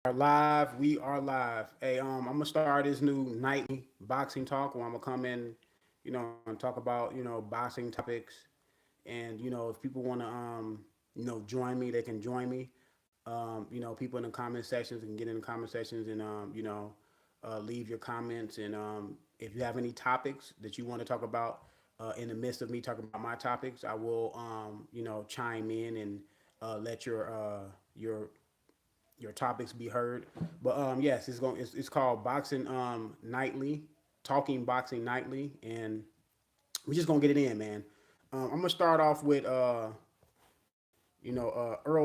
are live. We are live. Hey, I'm gonna start this new nightly boxing talk where I'm gonna come in, and talk about boxing topics. And if people wanna join me, they can join me. People in the comment sections can get in the comment sections and leave your comments. And if you have any topics that you want to talk about in the midst of me talking about my topics, I will chime in and let your topics be heard. But yes, it's called Boxing Nightly, Talking Boxing Nightly, and we're just gonna get it in, man. I'm gonna start off with Earl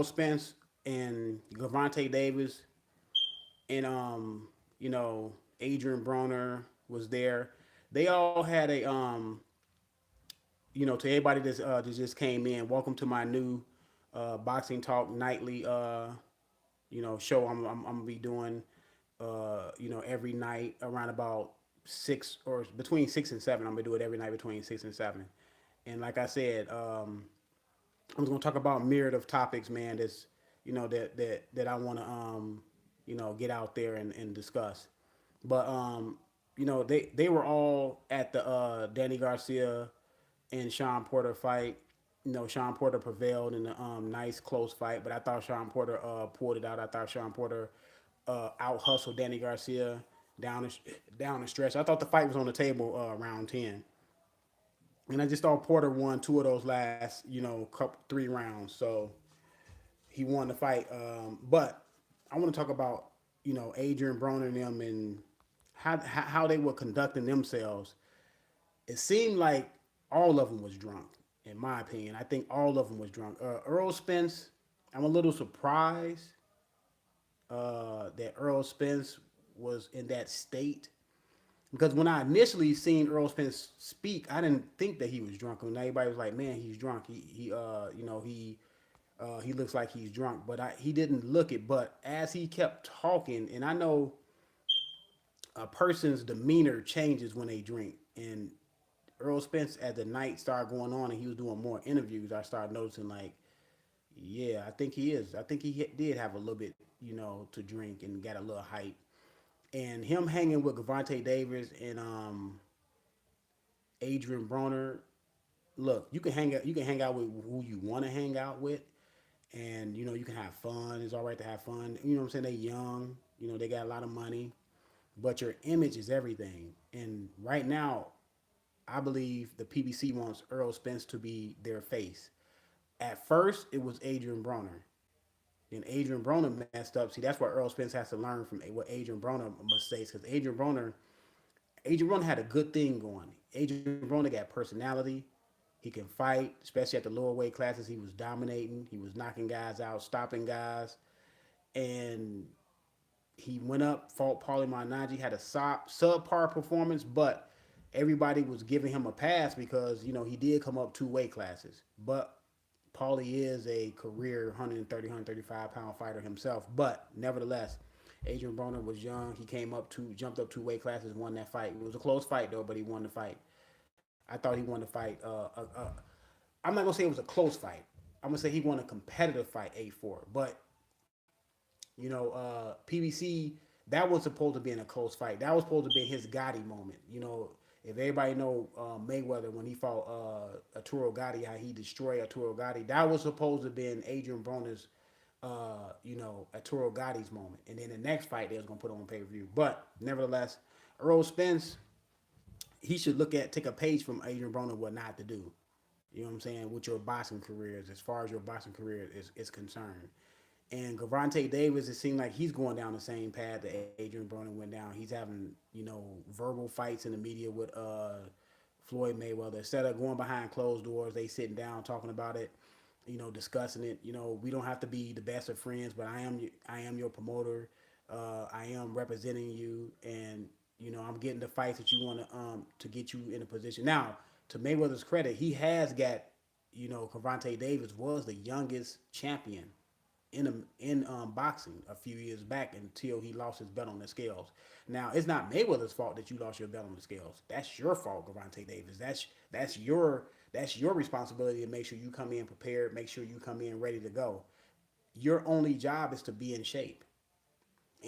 Spence and Gavante Davis, and Adrian Broner was there. They all had a to everybody that just came in. Welcome to my new Boxing Talk Nightly show. I'm gonna be doing every night around about six or between 6 and 7. I'm gonna do it every night between 6 and 7. And like I said, I'm gonna talk about myriad of topics, man. That's that I want to get out there and discuss. But they were all at the Danny Garcia and Sean Porter fight. Sean Porter prevailed in a nice close fight, but I thought Sean Porter pulled it out. I thought Sean Porter out hustled Danny Garcia down the stretch. I thought the fight was on the table round 10, and I just thought Porter won two of those last couple 3 rounds. So he won the fight. But I want to talk about Adrian Broner and them and how they were conducting themselves. It seemed like all of them was drunk, in my opinion. I think all of them was drunk. Earl Spence, I'm a little surprised that Earl Spence was in that state because when I initially seen Earl Spence speak, I didn't think that he was drunk. And everybody was like, "Man, he's drunk. He looks like he's drunk." But he didn't look it. But as he kept talking, and I know a person's demeanor changes when they drink, and Earl Spence, as the night started going on and he was doing more interviews, I started noticing like, yeah, I think he is. I think he did have a little bit, to drink and got a little hype. And him hanging with Gavante Davis and Adrian Broner. Look, you can hang out. You can hang out with who you want to hang out with, and you can have fun. It's all right to have fun. You know what I'm saying? They young. They got a lot of money, but your image is everything. And right now, I believe the PBC wants Earl Spence to be their face. At first, it was Adrian Broner. Then Adrian Broner messed up. See, that's what Earl Spence has to learn from what Adrian Broner mistakes. Because Adrian Broner had a good thing going. Adrian Broner got personality. He can fight, especially at the lower weight classes. He was dominating. He was knocking guys out, stopping guys, and he went up, fought Paulie Malignaggi, had a subpar performance, but everybody was giving him a pass because he did come up 2 weight classes. But Paulie is a career 130, 135 pound fighter himself. But nevertheless, Adrian Broner was young. He jumped up 2 weight classes, won that fight. It was a close fight though, but he won the fight. I thought he won the fight. I'm not gonna say it was a close fight. I'm gonna say he won a competitive fight 8-4. But PBC, that was supposed to be in a close fight. That was supposed to be his Gotti moment. If everybody know Mayweather when he fought Arturo Gotti, how he destroyed Arturo Gotti, that was supposed to be in Adrian Broner's, Arturo Gotti's moment. And then the next fight they was gonna put on pay per view. But nevertheless, Earl Spence, he should take a page from Adrian Broner what not to do. You know what I'm saying? With your boxing careers, as far as your boxing career is concerned. And Gavante Davis, it seemed like he's going down the same path that Adrian Broner went down. He's having, verbal fights in the media with Floyd Mayweather. Instead of going behind closed doors, they sitting down talking about it, discussing it. We don't have to be the best of friends, but I am your promoter. I am representing you, and I'm getting the fights that you want to get you in a position. Now, to Mayweather's credit, he has got, Cavante Davis was the youngest champion in boxing a few years back until he lost his belt on the scales. Now, it's not Mayweather's fault that you lost your belt on the scales. That's your fault, Gavante Davis. That's your responsibility to make sure you come in prepared, make sure you come in ready to go. Your only job is to be in shape.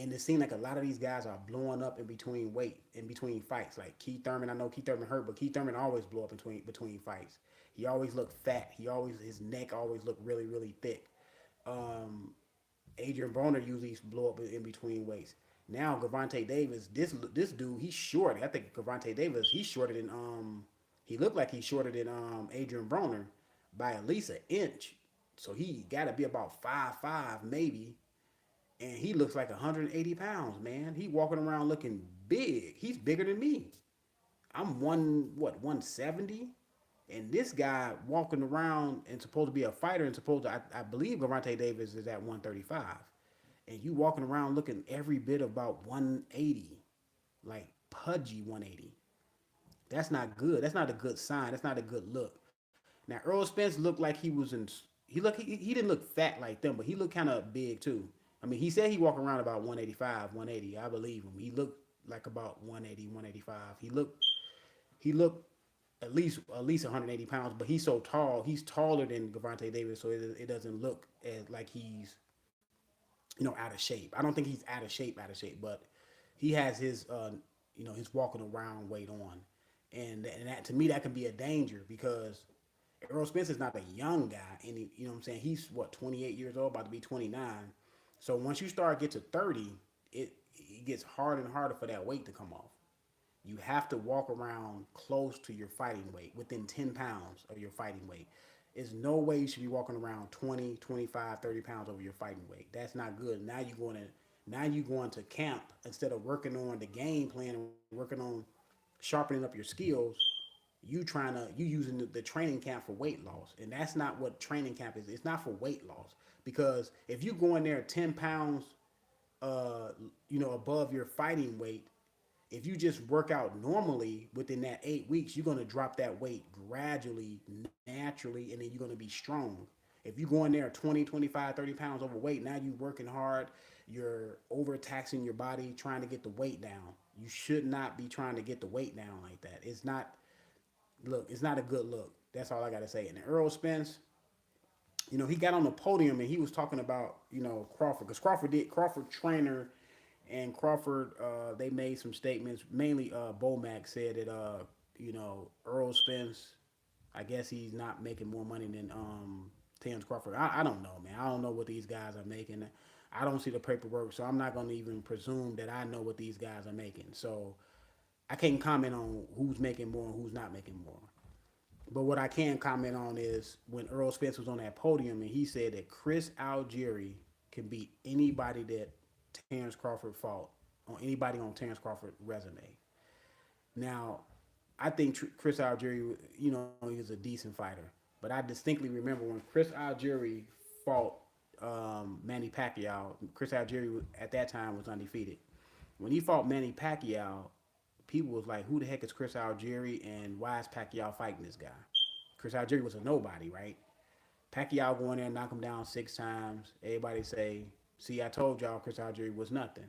And it seemed like a lot of these guys are blowing up in between in between fights. Like Keith Thurman, I know Keith Thurman hurt, but Keith Thurman always blew up between fights. He always looked fat. His neck always looked really really thick. Um, Adrian Broner usually blow up in between weights. Now Gervonta Davis, this dude, he's short. I think Gervonta Davis, he's shorter than he looked like he's shorter than Adrian Broner by at least an inch. So he got to be about 5'5" maybe, and he looks like 180 pounds, man. He walking around looking big. He's bigger than me. I'm 170, and this guy walking around and supposed to be a fighter and supposed to I believe Gervonta Davis is at 135, and you walking around looking every bit about 180, like pudgy 180. That's not good. That's not a good sign. That's not a good look. Now Earl Spence looked like he was in. He didn't look fat like them, but he looked kind of big too. I mean, he said he walked around about 185, 180. I believe him. He looked like about 180, 185. He looked at least 180 pounds, but he's so tall. He's taller than Gervonta Davis, so it doesn't look as like he's out of shape. I don't think he's out of shape, but he has his his walking around weight on, and that to me that can be a danger because Errol Spence is not a young guy, and you know what I'm saying. He's 28 years old, about to be 29. So once you start get to 30, it gets harder and harder for that weight to come off. You have to walk around close to your fighting weight, within 10 pounds of your fighting weight. There's no way you should be walking around 20, 25, 30 pounds over your fighting weight. That's not good. Now you going to camp instead of working on the game plan and working on sharpening up your skills. You using the training camp for weight loss, and that's not what training camp is. It's not for weight loss because if you go in there 10 pounds, above your fighting weight, if you just work out normally within that 8 weeks, you're going to drop that weight gradually, naturally, and then you're going to be strong. If you go in there 20, 25, 30 pounds overweight, now you're working hard, you're overtaxing your body trying to get the weight down. You should not be trying to get the weight down like that. It's not a good look. That's all I got to say. And Earl Spence, he got on the podium and he was talking about, Crawford, because Crawford trainer and Crawford, they made some statements. Mainly, Bomac said that, Earl Spence, I guess he's not making more money than Terrence Crawford. I don't know, man. I don't know what these guys are making. I don't see the paperwork, so I'm not going to even presume that I know what these guys are making. So I can't comment on who's making more and who's not making more. But what I can comment on is when Earl Spence was on that podium and he said that Chris Algieri can beat anybody that Terrence Crawford fought on anybody on Terrence Crawford's resume. Now, I think Chris Algieri, he was a decent fighter. But I distinctly remember when Chris Algieri fought Manny Pacquiao. Chris Algieri at that time was undefeated. When he fought Manny Pacquiao, people was like, who the heck is Chris Algieri and why is Pacquiao fighting this guy? Chris Algieri was a nobody, right? Pacquiao going there and knock him down 6 times. Everybody say, see, I told y'all Chris Algieri was nothing.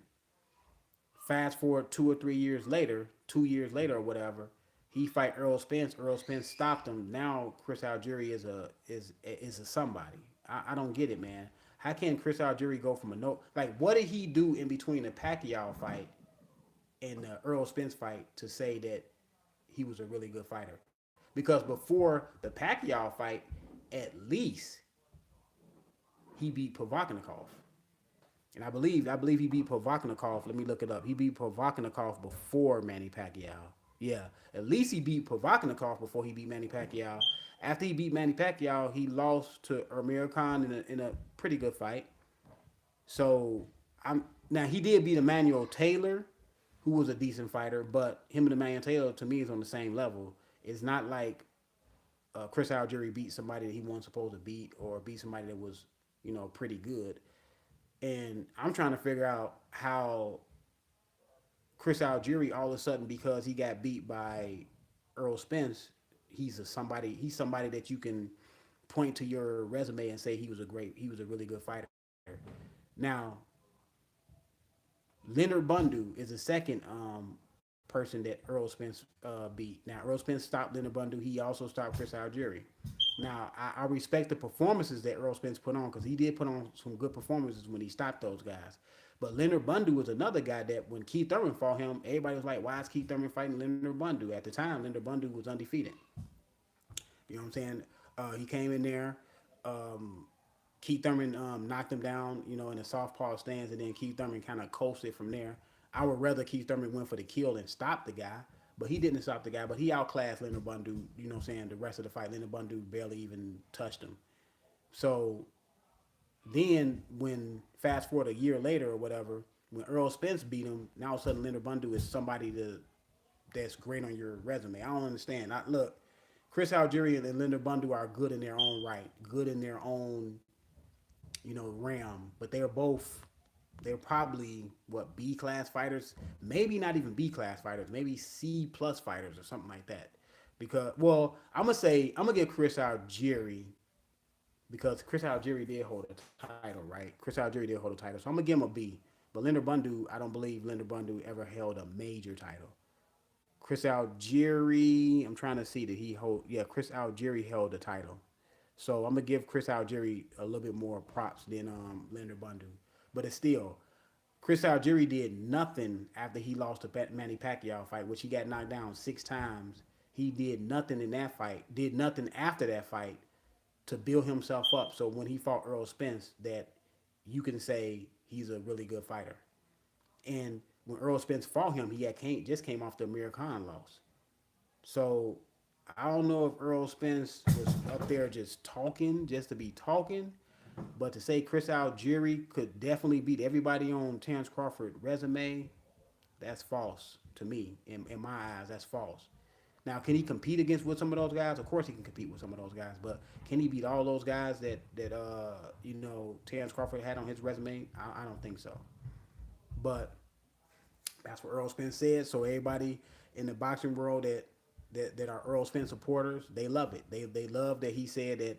Fast forward 2 years later or whatever, he fight Earl Spence. Earl Spence stopped him. Now Chris Algieri is a somebody. I don't get it, man. How can Chris Algieri go from what did he do in between the Pacquiao fight and the Earl Spence fight to say that he was a really good fighter? Because before the Pacquiao fight, at least he beat Provodnikov. And I believe he beat Provodnikov. Let me look it up. He beat Provodnikov before Manny Pacquiao. Yeah, at least he beat Provodnikov before he beat Manny Pacquiao. After he beat Manny Pacquiao, he lost to Amir Khan in a pretty good fight. So now he did beat Emmanuel Taylor, who was a decent fighter, but him and Emmanuel Taylor to me is on the same level. It's not like Chris Algieri beat somebody that he wasn't supposed to beat or beat somebody that was pretty good. And I'm trying to figure out how Chris Algieri all of a sudden, because he got beat by Earl Spence, he's somebody that you can point to your resume and say he was a really good fighter. Now, Leonard Bundu is the second person that Earl Spence beat. Now, Earl Spence stopped Leonard Bundu. He also stopped Chris Algieri. Now, I respect the performances that Earl Spence put on because he did put on some good performances when he stopped those guys. But Leonard Bundu was another guy that when Keith Thurman fought him, everybody was like, why is Keith Thurman fighting Leonard Bundu? At the time, Leonard Bundu was undefeated. You know what I'm saying? He came in there. Um, Keith Thurman knocked him down, in the southpaw stance, and then Keith Thurman kind of coasted from there. I would rather Keith Thurman went for the kill and stop the guy, but he didn't stop the guy. But he outclassed Leonard Bundu. You know what I'm saying? The rest of the fight, Leonard Bundu barely even touched him. So then, when fast forward a year later or whatever, when Errol Spence beat him, now all of a sudden Leonard Bundu is somebody that's great on your resume. I don't understand. Look, Chris Algieri and Leonard Bundu are good in their own right, good in their own realm, but they're probably what B class fighters, maybe not even B class fighters, maybe C plus fighters or something like that. Because I'm gonna give Chris Algieri because Chris Algieri did hold a title, right? Chris Algieri did hold a title, so I'm gonna give him a B. But Leonard Bundu, I don't believe Leonard Bundu ever held a major title. Chris Algieri, I'm trying to see that he hold. Yeah, Chris Algieri held the title. So I'm gonna give Chris Algieri a little bit more props than Leonard Bundu. But it's still Chris Algieri did nothing after he lost the Manny Pacquiao fight, which he got knocked down 6 times. He did nothing in that fight. Did nothing after that fight to build himself up. So when he fought Errol Spence, that you can say he's a really good fighter. And when Errol Spence fought him, just came off the Amir Khan loss. So I don't know if Errol Spence was up there just talking, just to be talking, but to say Chris Algieri could definitely beat everybody on Terrence Crawford resume, that's false to me. In my eyes, that's false. Now, can he compete against with some of those guys? Of course, he can compete with some of those guys, but can he beat all those guys that Terrence Crawford had on his resume? I don't think so. But that's what Errol Spence said. So everybody in the boxing world that are Errol Spence supporters, they love it. They love that he said that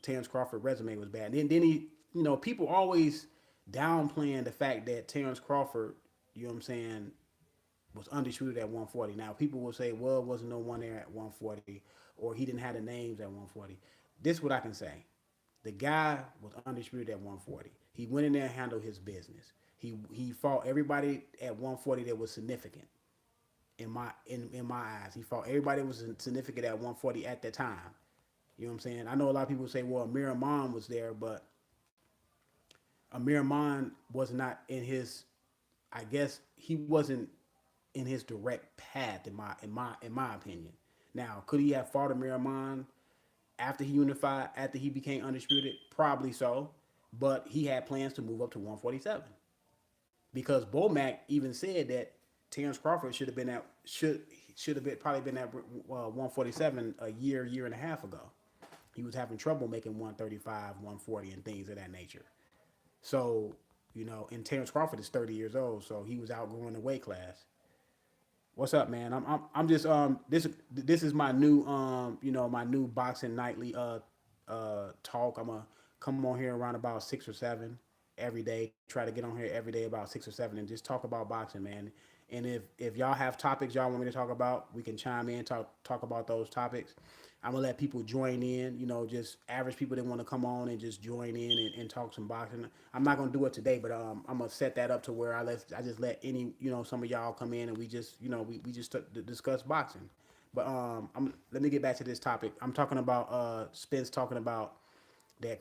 Terrence Crawford resume was bad. And then he, people always downplaying the fact that Terrence Crawford, you know what I'm saying, was undisputed at 140. Now people will say, well, it wasn't no one there at 140, or he didn't have the names at 140. This is what I can say. The guy was undisputed at 140. He went in there and handled his business. He fought everybody at 140 that was significant. In my eyes, he fought everybody that was significant at 140 at the time. You know what I'm saying? I know a lot of people say, well, Amir Ahman was there, but Amir Ahman was not in his. I guess he wasn't in his direct path in my opinion. Now, could he have fought Amir Ahman after he unified, after he became undisputed? Probably so, but he had plans to move up to 147 because Bomac even said that Terrence Crawford should have probably been at 147 a year and a half ago. He was having trouble making 135, 140, and things of that nature. So, and Terrence Crawford is 30 years old, so he was outgrowing the weight class. What's up, man? I'm just this is my new my new boxing nightly talk. I'm gonna come on here around about 6 or 7 every day. Try to get on here every day about 6 or 7 and just talk about boxing, man. And if y'all have topics y'all want me to talk about, we can chime in, talk about those topics. I'm gonna let people join in, just average people that want to come on and just join in and talk some boxing. I'm not gonna do it today, but I'm gonna set that up to where I just let any some of y'all come in and we just we just discuss boxing. But let me get back to this topic. I'm talking about Spence talking about that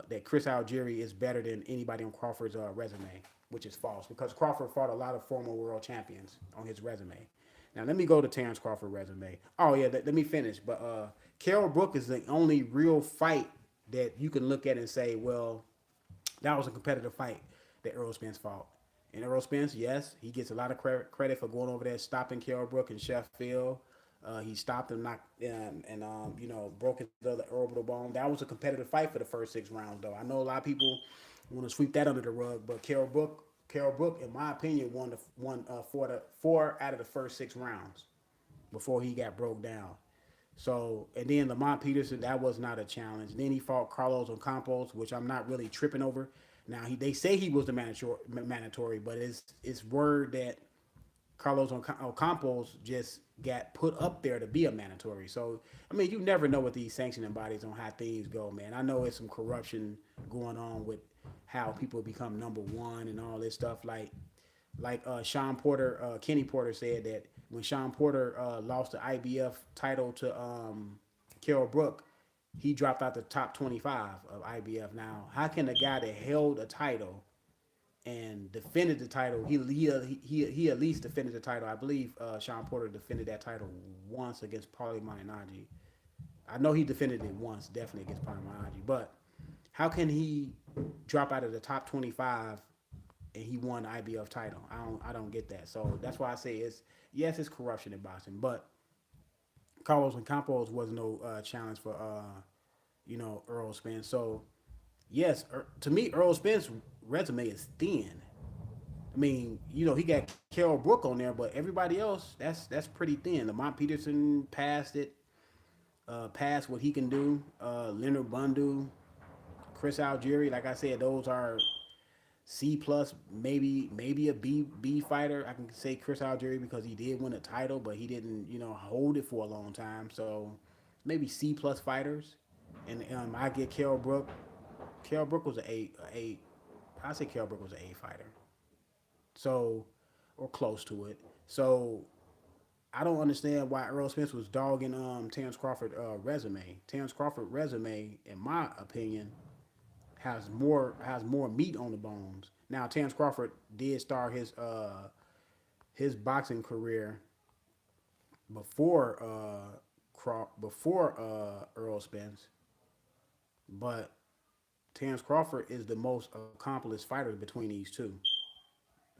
that Chris Algieri is better than anybody on Crawford's resume, which is false because Crawford fought a lot of former world champions on his resume. Now, let me go to Terrence Crawford resume. Oh, yeah, let me finish. But Carol Brook is the only real fight that you can look at and say, well, that was a competitive fight that Errol Spence fought. And Errol Spence, yes, he gets a lot of credit for going over there, stopping Carol Brook in Sheffield. He stopped him, broke his other orbital bone. That was a competitive fight for the first 6 rounds, though. I know a lot of people want to sweep that under the rug, but Carol Brook, in my opinion, won 4 out of the first 6 rounds before he got broke down. So, and then Lamont Peterson, that was not a challenge. Then he fought Carlos Ocampos, which I'm not really tripping over. Now, they say he was the mandatory, but it's word that Carlos Ocampos just got put up there to be a mandatory. So, I mean, you never know with these sanctioning bodies on how things go, man. I know it's some corruption going on with how people become number one and all this stuff. Sean Porter, Kenny Porter said that when Sean Porter lost the IBF title to Kell Brook, he dropped out the top 25 of IBF. Now, how can a guy that held a title and defended the title, he at least defended the title. I believe Sean Porter defended that title once against Paulie Malignaggi. I know he defended it once, definitely against Paulie Malignaggi. But how can he drop out of the top 25 and he won the IBF title? I don't get that. So that's why I say it's corruption in boxing, but Carlos and Campos was no challenge for Errol Spence. So yes, to me Errol Spence's resume is thin. I mean, he got Carol Brook on there, but everybody else that's pretty thin. Lamont Peterson passed it, past what he can do. Leonard Bundu, Chris Algieri, like I said, those are C plus, maybe a B fighter. I can say Chris Algieri because he did win a title, but he didn't hold it for a long time. So maybe C plus fighters, and I get Kell Brook. Kell Brook was I say Kell Brook was an A fighter, so or close to it. So I don't understand why Earl Spence was dogging Terrence Crawford resume. Terrence Crawford resume, in my opinion, has more meat on the bones. Now Terrence Crawford did start his boxing career before Earl Spence, but Terrence Crawford is the most accomplished fighter between these two.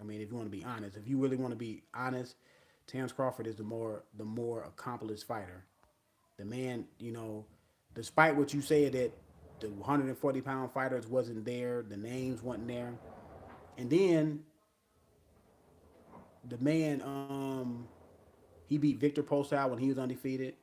I mean, if you want to be honest, if you really want to be honest, Terrence Crawford is the more accomplished fighter. The man, despite what you say that the 140-pound fighters wasn't there, the names wasn't there, and then the man, he beat Victor Postal when he was undefeated.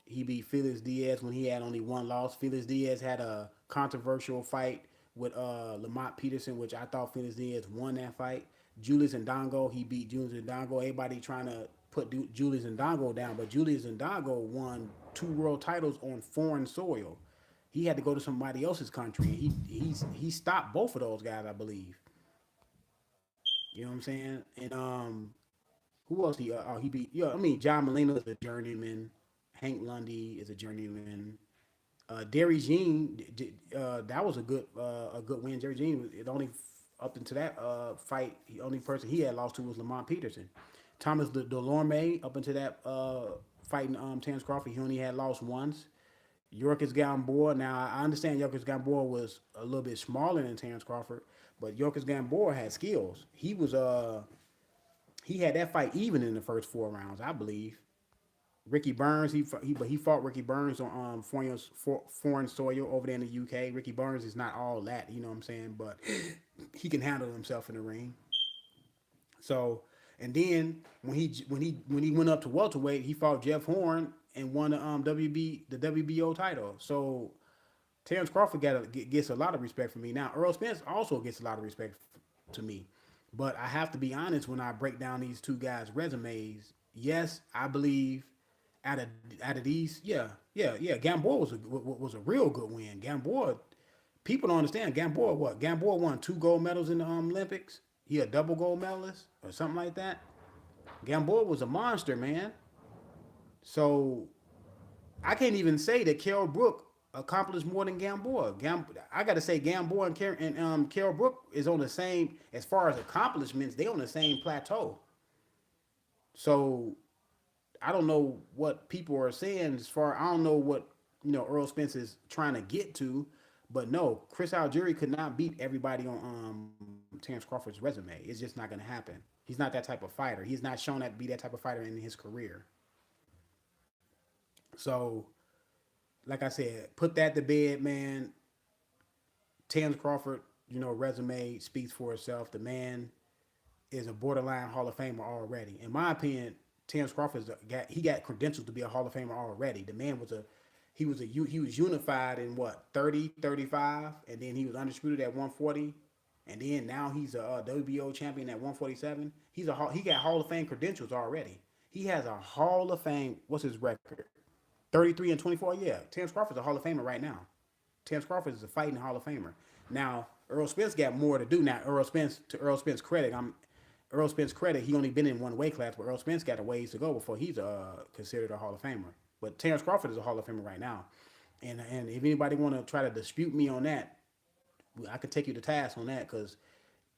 He beat Felix Diaz when he had only one loss. Felix Diaz had a controversial fight with Lamont Peterson, which I thought Felix Diaz won that fight. Julius Ndongo, he beat Julius Ndongo. Everybody trying to put Julius Ndongo down, but Julius Ndongo won 2 world titles on foreign soil. He had to go to somebody else's country. He stopped both of those guys, I believe. You know what I'm saying? And who else he beat? Yeah, I mean John Molina is a journeyman. Hank Lundy is a journeyman. Derry Jean, that was a good win. Derry Jean, it only up into that fight, the only person he had lost to was Lamont Peterson. Thomas Delorme, up into that fighting Terrence Crawford, he only had lost once. Yorkis Gamboa, now I understand Yorkis Gamboa was a little bit smaller than Terrence Crawford, but Yorkis Gamboa had skills. He had that fight even in the first 4 rounds, I believe. Ricky Burns, he fought Ricky Burns on foreign soil over there in the UK. Ricky Burns is not all that, you know what I'm saying, but he can handle himself in the ring. So, and then when he went up to welterweight, he fought Jeff Horn and won the WBO title. So Terrence Crawford gets a lot of respect from me. Now Earl Spence also gets a lot of respect to me, but I have to be honest when I break down these two guys' resumes. Yes, I believe out of these, yeah. Gamboa was a real good win. Gamboa, people don't understand. Gamboa won 2 gold medals in the Olympics. He a double gold medalist or something like that. Gamboa was a monster, man. So I can't even say that Kell Brook accomplished more than Gamboa. I got to say Gamboa and Kell Brook is on the same, as far as accomplishments. They on the same plateau. So I don't know what people are saying I don't know what Earl Spence is trying to get to, but no, Chris Algieri could not beat everybody on Terrence Crawford's resume. It's just not going to happen. He's not that type of fighter. He's not shown that to be that type of fighter in his career. So, like I said, put that to bed, man. Terrence Crawford, resume speaks for itself. The man is a borderline Hall of Famer already. In my opinion, Terrence Crawford he got credentials to be a Hall of Famer already. The man he was unified in what 30, 35, and then he was undisputed at 140, and then now he's a WBO champion at 147. He got Hall of Fame credentials already. He has a Hall of Fame. What's his record? 33 and 24. Yeah, Terrence Crawford's a Hall of Famer right now. Terrence Crawford is a fighting Hall of Famer. Now Earl Spence got more to do now. Earl Spence credit, Earl Spence credit. He only been in one weight class, but Earl Spence got a ways to go before he's considered a Hall of Famer. But Terrence Crawford is a Hall of Famer right now, and if anybody want to try to dispute me on that, I could take you to task on that because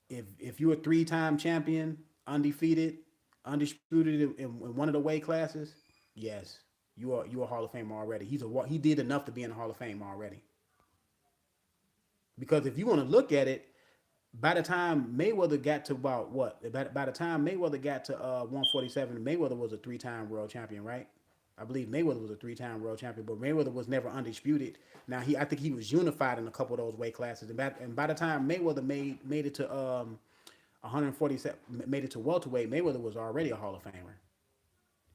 if you're a 3-time champion, undefeated, undisputed in one of the weight classes, yes, you a Hall of Famer already. He did enough to be in the Hall of Fame already. Because if you want to look at it, by the time Mayweather got to about what? By the time Mayweather got to 147, Mayweather was a 3-time world champion, right? I believe Mayweather was a 3-time world champion, but Mayweather was never undisputed. Now I think he was unified in a couple of those weight classes, and by the time Mayweather made it to 147, made it to welterweight, Mayweather was already a Hall of Famer.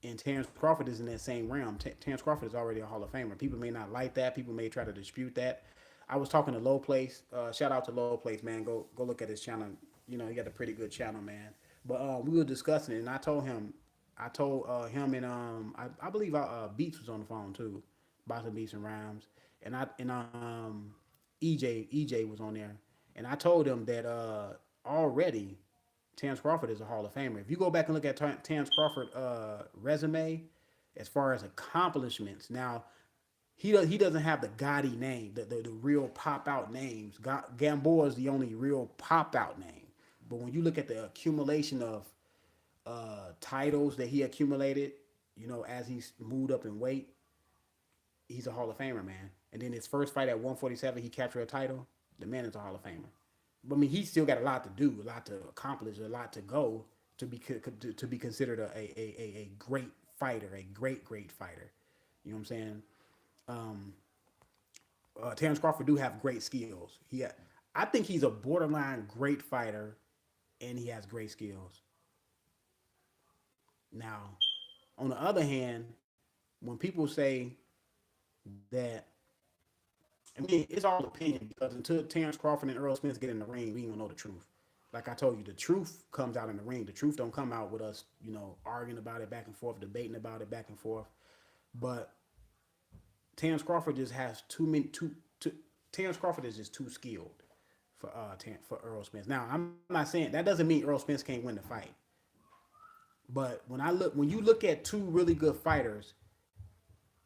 And Terrence Crawford is in that same realm. Terrence Crawford is already a Hall of Famer. People may not like that. People may try to dispute that. I was talking to Low Place. Shout out to Low Place, man. Go look at his channel. You know, he got a pretty good channel, man. But we were discussing it, and I told him and I believe Beats was on the phone too, Boston Beats and Rhymes, and EJ was on there, and I told him that already Terrence Crawford is a Hall of Famer. If you go back and look at Terrence Crawford resume, as far as accomplishments, now he doesn't have the gaudy name, the real pop out names. Gamboa is the only real pop out name. But when you look at the accumulation of titles that he accumulated, you know, as he's moved up in weight, he's a Hall of Famer, man. And then his first fight at 147, he captured a title. The man is a Hall of Famer. But I mean, he's still got a lot to do, a lot to accomplish, a lot to go to be considered a great fighter, a great fighter. You know what I'm saying? Terrence Crawford do have great skills. I think he's a borderline great fighter, and he has great skills. Now, on the other hand, when people say that, I mean, it's all opinion because until Terrence Crawford and Earl Spence get in the ring, we don't know the truth. Like I told you, the truth comes out in the ring. The truth don't come out with us, you know, arguing about it back and forth, debating about it back and forth. But Terrence Crawford just has Terrence Crawford is just too skilled for Earl Spence. Now, I'm not saying that doesn't mean Earl Spence can't win the fight. But when you look at two really good fighters,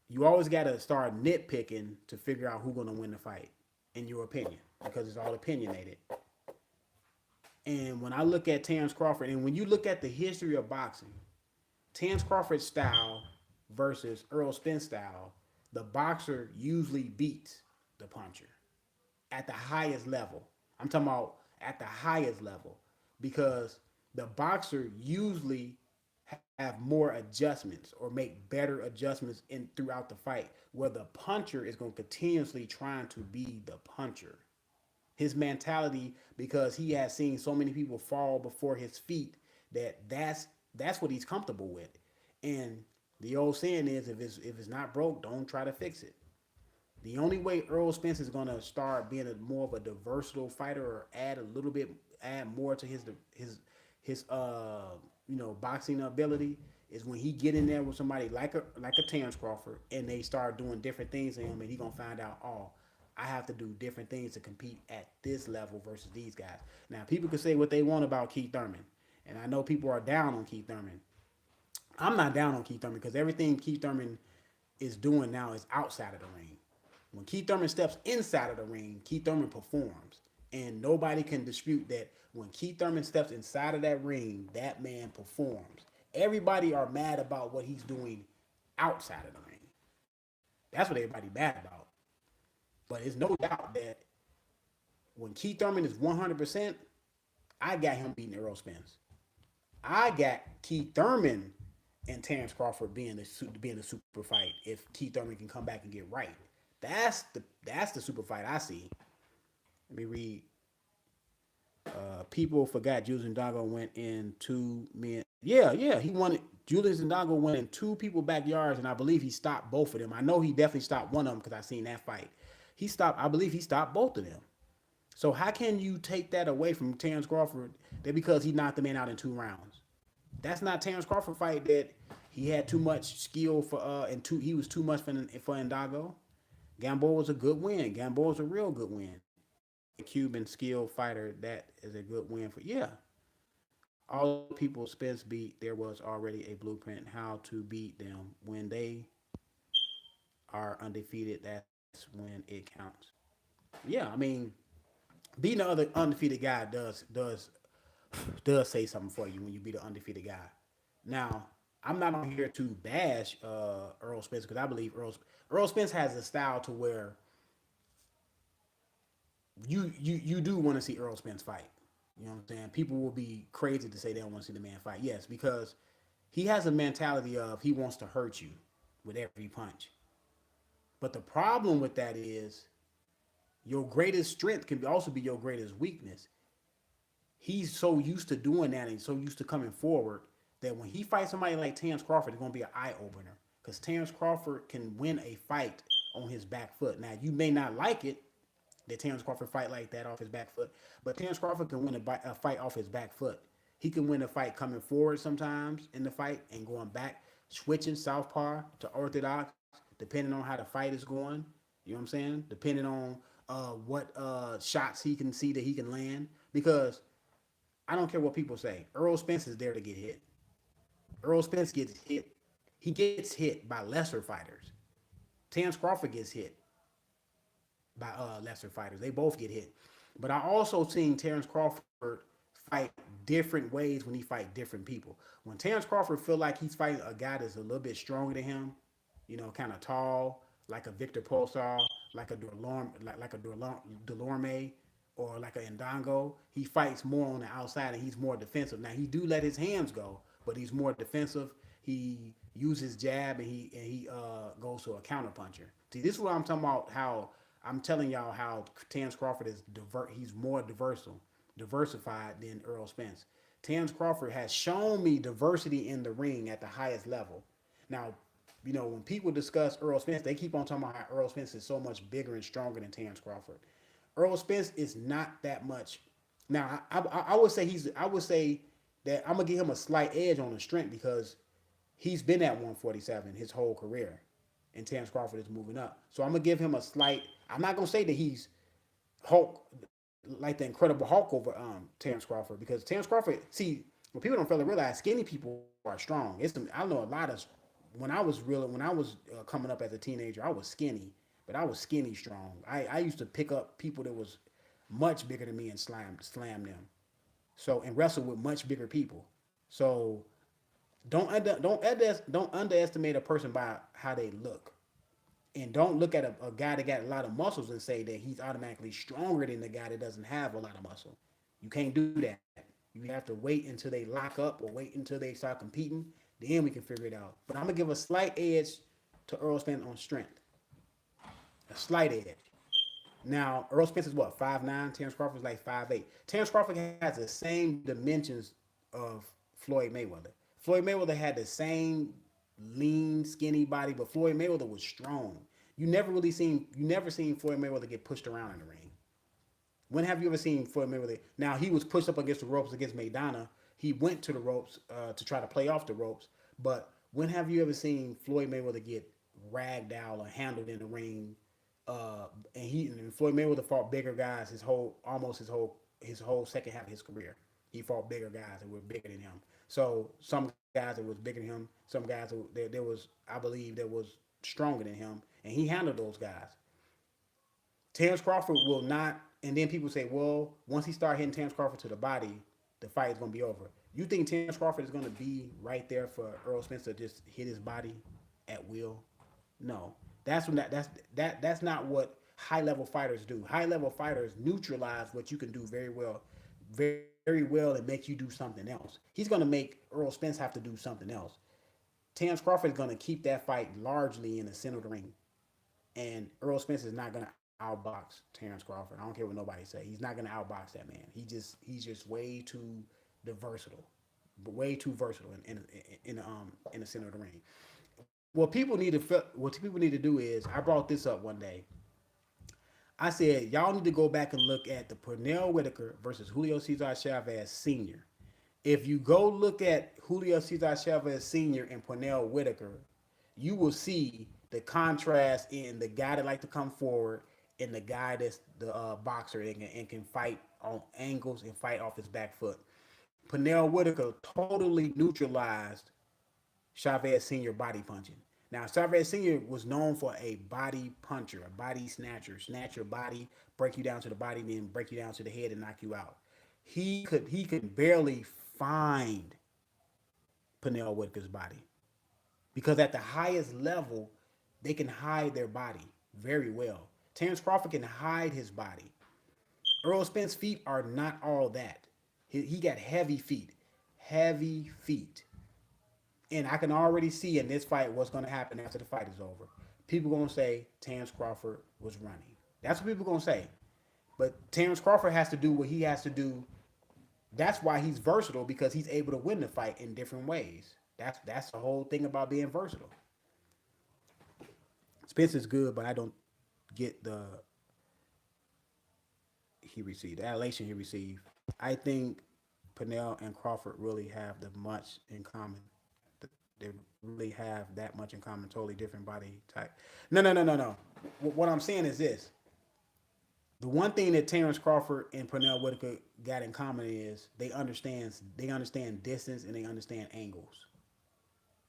you always got to start nitpicking to figure out who's going to win the fight, in your opinion, because it's all opinionated. And when I look at Terrence Crawford, and when you look at the history of boxing, Terrence Crawford's style versus Earl Spence style, the boxer usually beats the puncher at the highest level. I'm talking about at the highest level because the boxer usually have more adjustments or make better adjustments throughout the fight, where the puncher is going to continuously trying to be the puncher. His mentality, because he has seen so many people fall before his feet, that's what he's comfortable with. And the old saying is, if it's not broke, don't try to fix it. The only way Earl Spence is going to start being more of a versatile fighter or add more to his boxing ability is when he get in there with somebody like a Terrence Crawford and they start doing different things to him, and he gonna find out, oh, I have to do different things to compete at this level versus these guys. Now, people can say what they want about Keith Thurman, and I know people are down on Keith Thurman. I'm not down on Keith Thurman because everything Keith Thurman is doing now is outside of the ring. When Keith Thurman steps inside of the ring, Keith Thurman performs. And nobody can dispute that when Keith Thurman steps inside of that ring, that man performs. Everybody are mad about what he's doing outside of the ring. That's what everybody mad about. But it's no doubt that when Keith Thurman is 100%, I got him beating Errol Spence. I got Keith Thurman and Terrence Crawford being the super fight if Keith Thurman can come back and get right. That's the super fight I see. Let me read. People forgot Julius Ndongo went in 2 men. Yeah, he won it. Julius Ndongo went in 2 people's backyards, and I believe he stopped both of them. I know he definitely stopped one of them because I seen that fight. I believe he stopped both of them. So how can you take that away from Terrence Crawford that because he knocked the man out in 2 rounds? That's not Terrence Crawford fight that he had too much skill for he was too much for Ndongo. Gamboa was a good win. Gamboa was a real good win. a Cuban skilled fighter, that is a good win for. Yeah, all the people Spence beat, there was already a blueprint how to beat them. When they are undefeated, that's when it counts. Yeah, I mean, beating the other undefeated guy does say something for you when you beat an undefeated guy. Now, I'm not on here to bash Earl Spence because I believe Earl Spence has a style to where you do want to see Earl Spence fight. You know what I'm saying? People will be crazy to say they don't want to see the man fight. Yes, because he has a mentality of he wants to hurt you with every punch. But the problem with that is your greatest strength can also be your greatest weakness. He's so used to doing that and so used to coming forward that when he fights somebody like Terrence Crawford, it's going to be an eye opener because Terrence Crawford can win a fight on his back foot. Now, you may not like it that Terrence Crawford fight like that off his back foot, but Terrence Crawford can win a fight off his back foot. He can win a fight coming forward sometimes in the fight and going back, switching southpaw to orthodox, depending on how the fight is going. You know what I'm saying? Depending on what shots he can see that he can land. Because I don't care what people say. Earl Spence is there to get hit. Earl Spence gets hit. He gets hit by lesser fighters. Terrence Crawford gets hit by lesser fighters. They both get hit. But I also seen Terrence Crawford fight different ways when he fight different people. When Terrence Crawford feel like he's fighting a guy that's a little bit stronger than him, you know, kind of tall, like a Victor Posar, like a Delorme, or like a Ndongo, he fights more on the outside and he's more defensive. Now he do let his hands go, but he's more defensive. He uses jab and he goes to a counter puncher. See, this is what I'm talking about. How I'm telling y'all how Terrence Crawford is he's more diversified than Earl Spence. Terrence Crawford has shown me diversity in the ring at the highest level. Now, you know, when people discuss Earl Spence, they keep on talking about how Earl Spence is so much bigger and stronger than Terrence Crawford. Earl Spence is not that much. Now, I would say I would say that I'm gonna give him a slight edge on the strength because he's been at 147 his whole career, and Terrence Crawford is moving up. So I'm gonna give him a slight. I'm not gonna say that he's Hulk like the Incredible Hulk over Terrence Crawford because Terrence Crawford. See, what people don't fail to realize, skinny people are strong. I know a lot of when I was coming up as a teenager, I was skinny, but I was skinny strong. I used to pick up people that was much bigger than me and slam them. So and wrestle with much bigger people. So don't underestimate a person by how they look, and don't look at a guy that got a lot of muscles and say that he's automatically stronger than the guy that doesn't have a lot of muscle. You can't do that. You have to wait until they lock up or wait until they start competing. Then we can figure it out. But I'm gonna give a slight edge to Earl Spence on strength. A slight edge. Now, Earl Spence is what, 5'9"? Terrence Crawford is like 5'8". Terrence Crawford has the same dimensions of Floyd Mayweather. Floyd Mayweather had the same lean, skinny body, but Floyd Mayweather was strong. You never seen Floyd Mayweather get pushed around in the ring. When have you ever seen Floyd Mayweather? Now, he was pushed up against the ropes against Maidana. He went to the ropes to try to play off the ropes. But when have you ever seen Floyd Mayweather get ragged out or handled in the ring? And Floyd Mayweather fought bigger guys his whole second half of his career. He fought bigger guys that were bigger than him. So some guys that was bigger than him, some guys that there was I believe that was stronger than him, and he handled those guys. Terrence Crawford will not. And then people say, well, once he start hitting Terrence Crawford to the body, the fight is going to be over. You think Terrence Crawford is going to be right there for Earl Spence to just hit his body at will? No, that's not what high level fighters do. High level fighters neutralize what you can do very well, and make you do something else. He's going to make Earl Spence have to do something else. Terrence Crawford is going to keep that fight largely in the center of the ring, and Earl Spence is not going to outbox Terrence Crawford. I don't care what nobody say. He's not going to outbox that man. He's just way too versatile, but way too versatile in the center of the ring. What people need to do is I brought this up one day. I said y'all need to go back and look at the Pernell Whitaker versus Julio Cesar Chavez Sr. If you go look at Julio Cesar Chavez Sr. and Pernell Whitaker, you will see the contrast in the guy that like to come forward and the guy that's the boxer and can fight on angles and fight off his back foot. Pernell Whitaker totally neutralized Chavez Sr. body punching. Now, Chavez Sr. was known for a body puncher, a body snatcher, snatch your body, break you down to the body, then break you down to the head and knock you out. He could barely find Pernell Whitaker's body because at the highest level, they can hide their body very well. Terrence Crawford can hide his body. Errol Spence's feet are not all that. He got heavy feet. And I can already see in this fight what's going to happen after the fight is over. People going to say Terrence Crawford was running. That's what people going to say. But Terrence Crawford has to do what he has to do. That's why he's versatile because he's able to win the fight in different ways. That's the whole thing about being versatile. Spence is good, but I don't get the adulation he received. I think Pernell and Crawford really have the much in common. They really have that much in common. Totally different body type. No. What I'm saying is this: the one thing that Terrence Crawford and Pernell Whitaker got in common is they understand distance and they understand angles.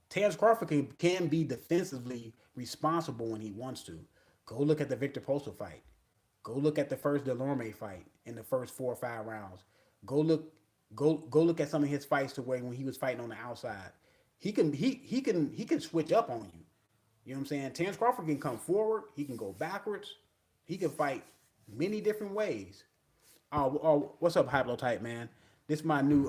Terrence Crawford can be defensively responsible when he wants to. Go look at the Victor Postal fight. Go look at the first Delorme fight in the first 4 or 5 rounds. Go look go look at some of his fights to where when he was fighting on the outside. He can switch up on you. You know what I'm saying? Terrence Crawford can come forward, he can go backwards, he can fight many different ways. What's up, Hypnotype, man? This is my new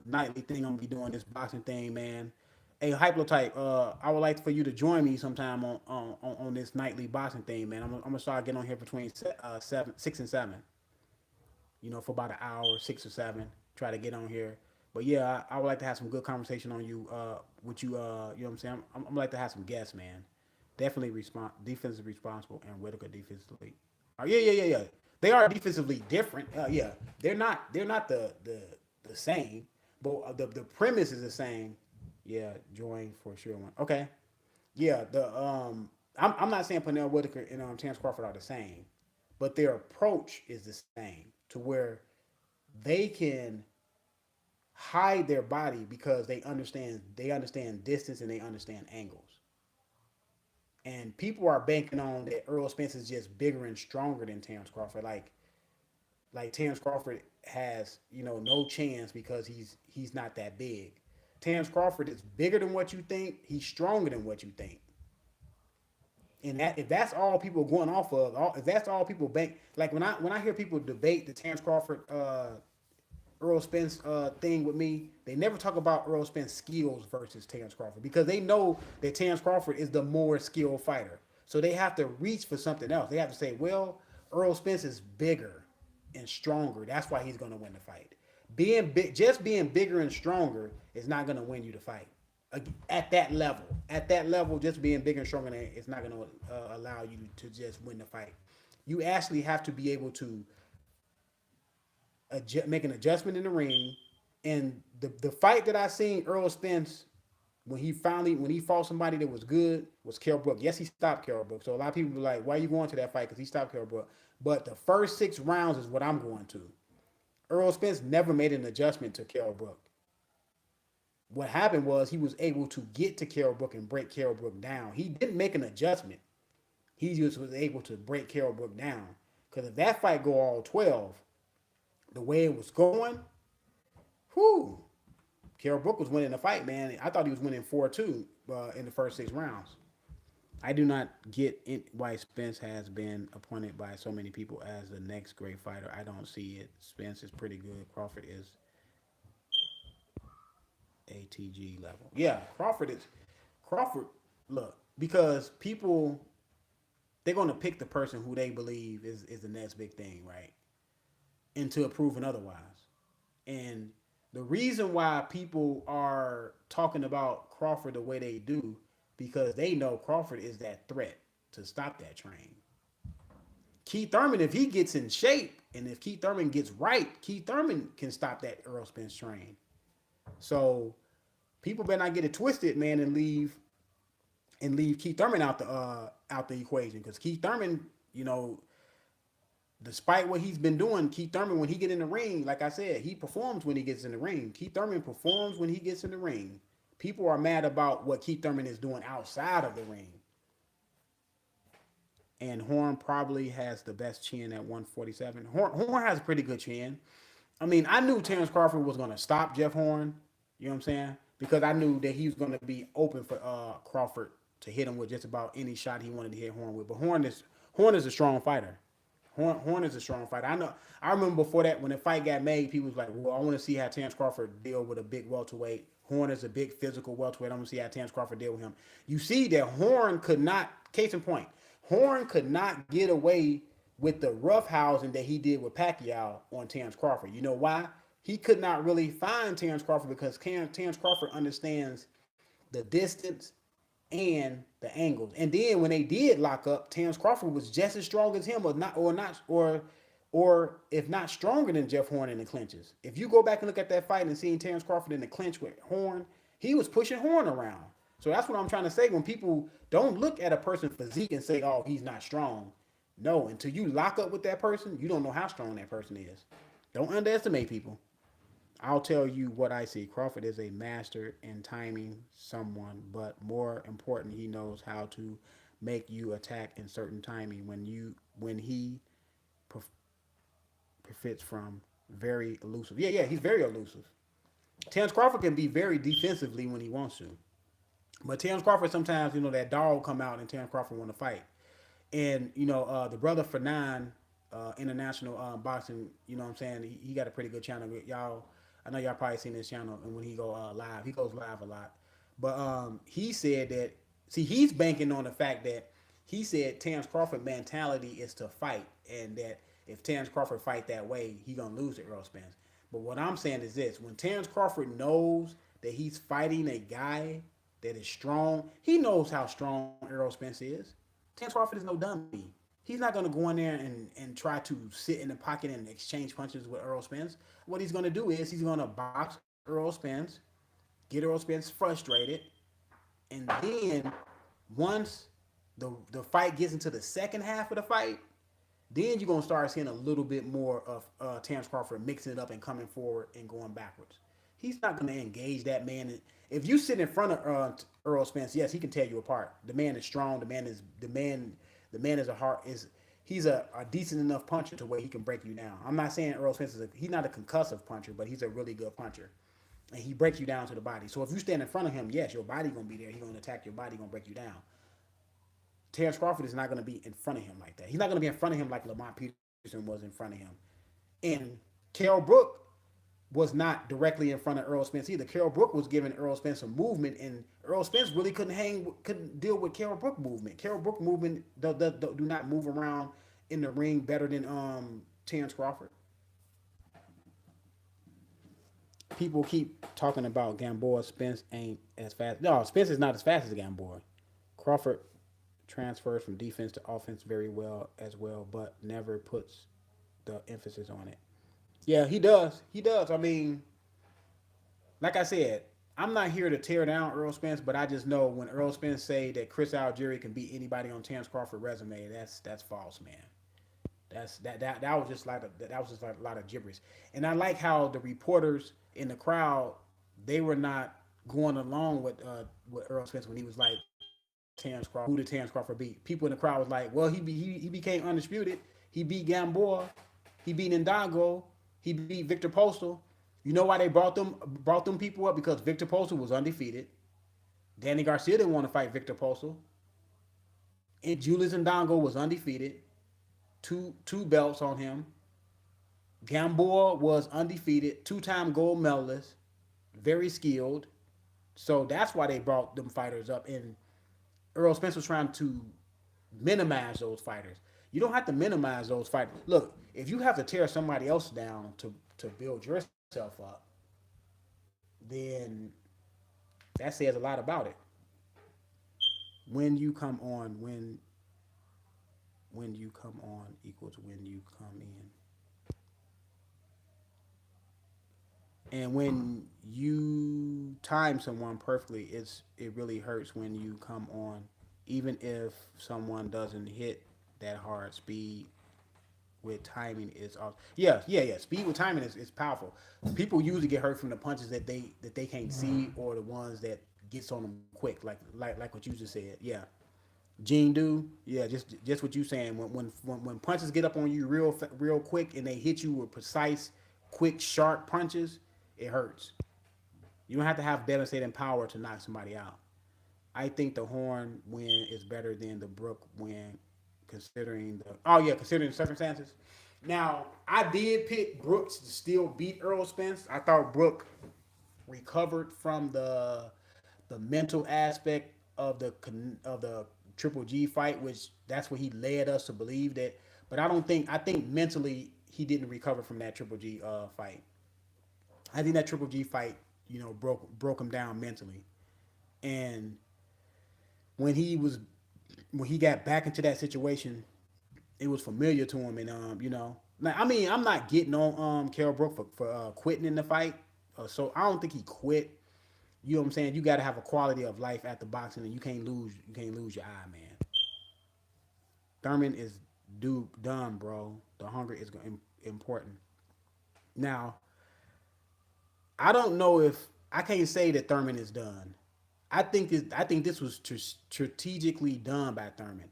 nightly thing I'm gonna be doing, this boxing thing, man. Hey, Hypnotype, I would like for you to join me sometime on this nightly boxing thing, man. I'm gonna start getting on here between 6 and 7. For about an hour, 6 or 7. Try to get on here. But yeah, I would like to have some good conversation on you, with you. You know what I'm saying? I'm like to have some guests, man. Definitely defensive responsible and Whitaker defensively. Yeah. They are defensively different. Yeah, they're not the same, but the premise is the same. Yeah, join for sure. One. Okay. Yeah, I'm not saying Pernell Whitaker and Terrence Crawford are the same, but their approach is the same to where they can hide their body because they understand distance and they understand angles. And people are banking on that Errol Spence is just bigger and stronger than Terrence Crawford. Like Terrence Crawford has, no chance because he's not that big. Terrence Crawford is bigger than what you think. He's stronger than what you think. And that if that's all people are going off of, if that's all people bank, like when I hear people debate the Terrence Crawford Errol Spence thing with me, they never talk about Errol Spence skills versus Terrence Crawford because they know that Terrence Crawford is the more skilled fighter. So they have to reach for something else. They have to say, well, Errol Spence is bigger and stronger. That's why he's going to win the fight. Just being bigger and stronger is not going to win you the fight. At that level, just being bigger and stronger, it's not going to allow you to just win the fight. You actually have to be able to make an adjustment in the ring. And the fight that I seen Errol Spence when he fought somebody that was good was Kell Brook. Yes, he stopped Kell Brook. So a lot of people were like, "Why are you going to that fight?" Because he stopped Kell Brook. But the first 6 rounds is what I'm going to. Errol Spence never made an adjustment to Kell Brook. What happened was he was able to get to Kell Brook and break Kell Brook down. He didn't make an adjustment. He just was able to break Kell Brook down. Because if that fight go all 12, the way it was going, whew, Kell Brook was winning the fight, man. I thought he was winning 4-2 in the first 6 rounds. I do not get why Spence has been appointed by so many people as the next great fighter. I don't see it. Spence is pretty good. Crawford is ATG level. Yeah, Crawford. Look, because people they're going to pick the person who they believe is the next big thing, right? Until proven otherwise. And the reason why people are talking about Crawford the way they do, because they know Crawford is that threat to stop that train. Keith Thurman, if he gets in shape and if Keith Thurman gets right, Keith Thurman can stop that Errol Spence train. So people better not get it twisted, man, and leave Keith Thurman out the equation, because Keith Thurman, despite what he's been doing, Keith Thurman, when he get in the ring, like I said, he performs when he gets in the ring. Keith Thurman performs when he gets in the ring. People are mad about what Keith Thurman is doing outside of the ring. And Horn probably has the best chin at 147. Horn has a pretty good chin. I mean, I knew Terrence Crawford was going to stop Jeff Horn. You know what I'm saying? Because I knew that he was going to be open for Crawford to hit him with just about any shot he wanted to hit Horn with. But Horn is a strong fighter. Horn is a strong fighter. I know. I remember before that when the fight got made, people was like, "Well, I want to see how Terrence Crawford deal with a big welterweight. Horn is a big physical welterweight. I want to see how Terrence Crawford deal with him." You see that Horn could not. Case in point, Horn could not get away with the roughhousing that he did with Pacquiao on Terrence Crawford. You know why? He could not really find Terrence Crawford because Terrence Crawford understands the distance and the angles. And then when they did lock up, Terrence Crawford was just as strong as him, or if not stronger than Jeff Horn in the clinches. If you go back and look at that fight and seeing Terrence Crawford in the clinch with Horn, he was pushing Horn around. So that's what I'm trying to say. When people don't look at a person's physique and say, "Oh, he's not strong," no, until you lock up with that person, you don't know how strong that person is. Don't underestimate people. I'll tell you what I see. Crawford is a master in timing someone, but more important, he knows how to make you attack in certain timing when he profits from very elusive. Yeah, he's very elusive. Terrence Crawford can be very defensively when he wants to. But Terrence Crawford sometimes, that dog come out and Terrence Crawford want to fight. And, the brother Fernand, international boxing, you know what I'm saying? He got a pretty good channel. Y'all, I know y'all probably seen his channel. And when he go live, he goes live a lot. But he said that, see, he's banking on the fact that he said Terrence Crawford mentality is to fight. And that if Terrence Crawford fight that way, he going to lose to Errol Spence. But what I'm saying is this. When Terrence Crawford knows that he's fighting a guy that is strong, he knows how strong Errol Spence is. Terrence Crawford is no dummy. He's not going to go in there and try to sit in the pocket and exchange punches with Errol Spence. What he's going to do is he's going to box Errol Spence, get Errol Spence frustrated, and then once the fight gets into the second half of the fight, then you're going to start seeing a little bit more of Terrence Crawford mixing it up and coming forward and going backwards. He's not going to engage that man. If you sit in front of Errol Spence, yes, he can tear you apart. The man is strong. The man is a heart is he's a decent enough puncher to where he can break you down. I'm not saying Errol Spence he's not a concussive puncher, but he's a really good puncher, and he breaks you down to the body. So if you stand in front of him, yes, your body gonna be there. He's gonna attack your body, gonna break you down. Terrence Crawford is not going to be in front of him like that. He's not going to be in front of him like Lamont Peterson was in front of him. And Carol Brook was not directly in front of Errol Spence either. Carol Brook was giving Errol Spence some movement, and Errol Spence really couldn't deal with Carol Brook movement. Carol Brook movement do not move around in the ring better than Terrence Crawford. People keep talking about Gamboa. Spence ain't as fast. No, Spence is not as fast as Gamboa. Crawford transfers from defense to offense very well as well, but never puts the emphasis on it. Yeah, he does. He does. I mean, like I said, I'm not here to tear down Earl Spence, but I just know when Earl Spence say that Chris Algieri can beat anybody on Terrence Crawford resume, that's false, man. That was just like a lot of gibberish. And I like how the reporters in the crowd, they were not going along with Earl Spence when he was like Terrence Crawford. Who did Terrence Crawford beat? People in the crowd was like, well, he became undisputed. He beat Gamboa. He beat Ndago. He beat Victor Postal. You know why they brought them people up? Because Victor Postal was undefeated. Danny Garcia didn't want to fight Victor Postal. And Julius Ndongo was undefeated. Two belts on him. Gamboa was undefeated, two-time gold medalist, very skilled. So that's why they brought them fighters up. And Earl Spence was trying to minimize those fighters. You don't have to minimize those fighters. Look, if you have to tear somebody else down to build yourself up, then that says a lot about it. When you come on, when you come on equals when you come in. And when you time someone perfectly, it really hurts when you come on, even if someone doesn't hit that hard speed. with timing is awesome. Yeah. Speed with timing is powerful. People usually get hurt from the punches that they can't see or the ones that gets on them quick, like what you just said. Yeah, Gene do. Yeah, just what you saying. When punches get up on you real quick and they hit you with precise, quick, sharp punches, it hurts. You don't have to have devastating power to knock somebody out. I think the Horn win is better than the Brook win, considering the circumstances. Now I did pick Brooks to still beat Earl Spence. I thought Brook recovered from the mental aspect of the Triple G fight, which that's what he led us to believe that. But I think mentally he didn't recover from that Triple G fight. I think that Triple G fight, broke him down mentally. And when he was when he got back into that situation, it was familiar to him, and like, I mean, I'm not getting on Kell Brook for quitting in the fight, so I don't think he quit. You know what I'm saying? You got to have a quality of life after boxing, and you can't lose your eye, man. Thurman is done, bro. The hunger is important. Now, I don't know if I can't say that Thurman is done. I think this was strategically done by Thurman.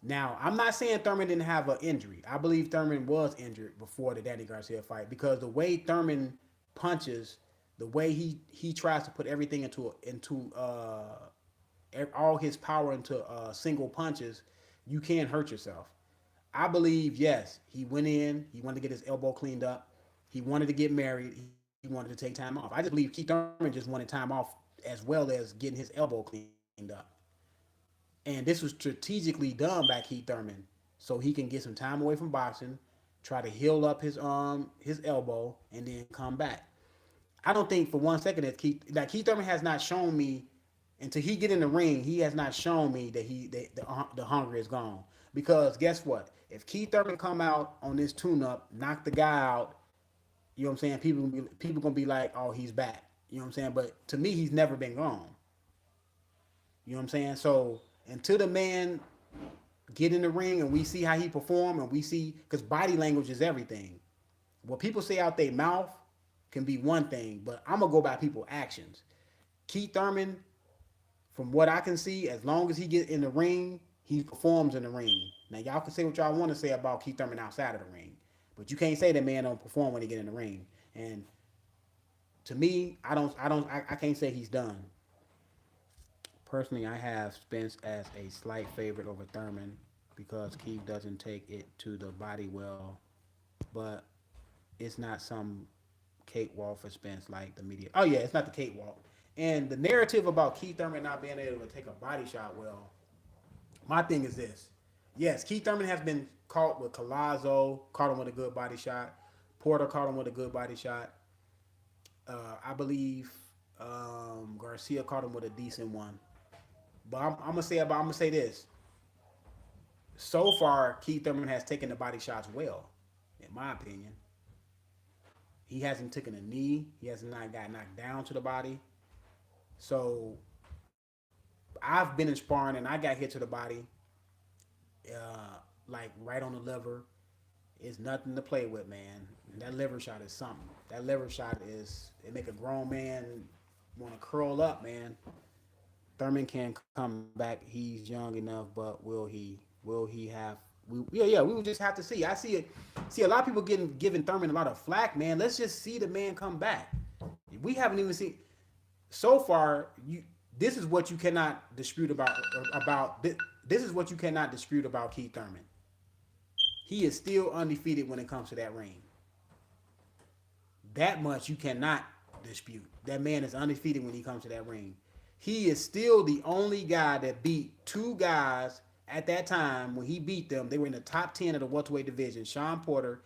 Now, I'm not saying Thurman didn't have an injury. I believe Thurman was injured before the Danny Garcia fight because the way Thurman punches, the way he tries to put everything into all his power into single punches, you can hurt yourself. I believe yes, he went in. He wanted to get his elbow cleaned up. He wanted to get married. He wanted to take time off. I just believe Keith Thurman just wanted time off as well as getting his elbow cleaned up. And this was strategically done by Keith Thurman so he can get some time away from boxing, try to heal up his elbow, and then come back. I don't think for one second that Keith Thurman has not shown me until he get in the ring. He has not shown me that the hunger is gone. Because guess what? If Keith Thurman come out on this tune-up, knock the guy out, you know what I'm saying? People gonna be like, oh, he's back. You know what I'm saying? But to me, he's never been gone. You know what I'm saying? So until the man get in the ring and we see how he perform and we see, because body language is everything. What people say out their mouth can be one thing, but I'm gonna go by people's actions. Keith Thurman, from what I can see, as long as he get in the ring, he performs in the ring. Now y'all can say what y'all want to say about Keith Thurman outside of the ring, but you can't say that man don't perform when he get in the ring. And to me, I can't say he's done. Personally, I have Spence as a slight favorite over Thurman because Keith doesn't take it to the body well, but it's not some cakewalk for Spence like the media. Oh yeah, it's not the cakewalk. And the narrative about Keith Thurman not being able to take a body shot well, my thing is this. Yes, Keith Thurman has been caught with Collazo, caught him with a good body shot. Porter caught him with a good body shot. I believe Garcia caught him with a decent one. But I'm gonna say this. So far, Keith Thurman has taken the body shots well, in my opinion. He hasn't taken a knee. He has not got knocked down to the body. So I've been in sparring and I got hit to the body, like right on the liver. It's nothing to play with, man. That liver shot is something. That liver shot is it make a grown man want to curl up, man. Thurman can come back. He's young enough, but will he? Will he have? Yeah. We will just have to see. I see it. See a lot of people giving Thurman a lot of flack, man. Let's just see the man come back. We haven't even seen so far. This is what you cannot dispute about. This is what you cannot dispute about Keith Thurman. He is still undefeated when it comes to that ring. That much you cannot dispute. That man is undefeated when he comes to that ring. He is still the only guy that beat two guys at that time. When he beat them, they were in the top 10 of the welterweight division, Sean Porter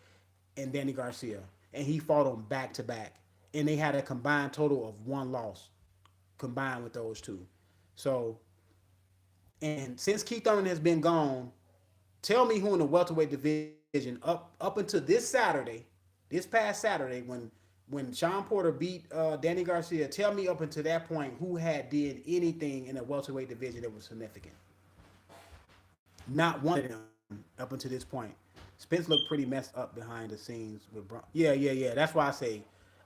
and Danny Garcia. And he fought them back to back. And they had a combined total of one loss combined with those two. So, and since Keith Thurman has been gone, tell me who in the welterweight division up until this past Saturday when Sean Porter beat Danny Garcia. Tell me up until that point who had did anything in the welterweight division that was significant. Not one of them up until this point. Spence looked pretty messed up behind the scenes with Bron. Yeah, yeah, yeah. That's why